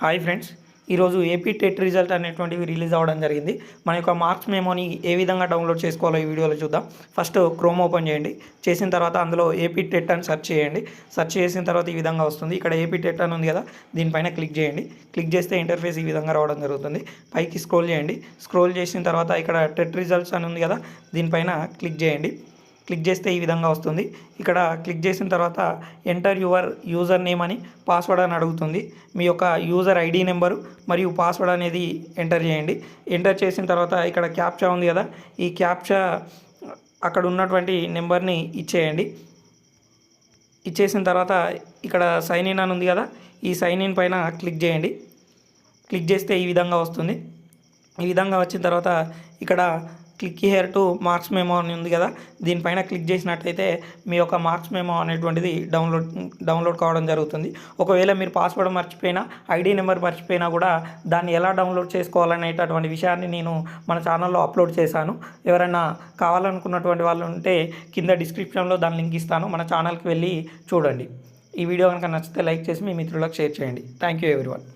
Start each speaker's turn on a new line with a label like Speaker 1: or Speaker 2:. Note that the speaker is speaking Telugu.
Speaker 1: హాయ్ ఫ్రెండ్స్, ఈరోజు ఏపీ టెట్ రిజల్ట్ అనేటువంటివి రిలీజ్ అవ్వడం జరిగింది. మన యొక్క మార్క్స్ మెమోని ఏ విధంగా డౌన్లోడ్ చేసుకోవాలో ఈ వీడియోలో చూద్దాం. ఫస్ట్ క్రోమ్ ఓపెన్ చేయండి. చేసిన తర్వాత అందులో ఏపీ టెట్ అని సెర్చ్ చేయండి. సెర్చ్ చేసిన తర్వాత ఈ విధంగా వస్తుంది. ఇక్కడ ఏపీ టెట్ అని ఉంది కదా, దీనిపైన క్లిక్ చేయండి. క్లిక్ చేస్తే ఇంటర్ఫేస్ ఈ విధంగా రావడం జరుగుతుంది. పైకి స్క్రోల్ చేయండి. స్క్రోల్ చేసిన తర్వాత ఇక్కడ టెట్ రిజల్ట్స్ అని ఉంది కదా, దీనిపైన క్లిక్ చేయండి. క్లిక్ చేస్తే ఈ విధంగా వస్తుంది. ఇక్కడ క్లిక్ చేసిన తర్వాత ఎంటర్ యువర్ యూజర్ నేమ్ అని పాస్వర్డ్ అని అడుగుతుంది. మీ యొక్క యూజర్ ఐడి నెంబరు మరియు పాస్వర్డ్ అనేది ఎంటర్ చేయండి. ఎంటర్ చేసిన తర్వాత ఇక్కడ క్యాప్చా ఉంది కదా, ఈ క్యాప్చా అక్కడ ఉన్నటువంటి నెంబర్ని ఇచ్చేయండి. ఇచ్చేసిన తర్వాత ఇక్కడ సైన్ ఇన్ అని ఉంది కదా, ఈ సైన్ ఇన్ పైన క్లిక్ చేయండి. క్లిక్ చేస్తే ఈ విధంగా వస్తుంది. ఈ విధంగా వచ్చిన తర్వాత ఇక్కడ click here to marks memo అని ఉంది కదా, దీనిపైన క్లిక్ చేసినట్లయితే మీ యొక్క మార్క్స్ మెమో అనేటువంటిది డౌన్లోడ్ కావడం జరుగుతుంది. ఒకవేళ మీరు పాస్వర్డ్ మర్చిపోయినా, ఐడి నెంబర్ మర్చిపోయినా కూడా దాన్ని ఎలా డౌన్లోడ్ చేసుకోవాలనేటటువంటి విషయాన్ని నేను మన ఛానల్లో అప్లోడ్ చేశాను. ఎవరైనా కావాలనుకున్నటువంటి వాళ్ళు ఉంటే కింద డిస్క్రిప్షన్లో దాని లింక్ ఇస్తాను, మన ఛానల్కి వెళ్ళి చూడండి. ఈ వీడియో కనుక నచ్చితే లైక్ చేసి మీ మిత్రులకు షేర్ చేయండి. Thank you everyone.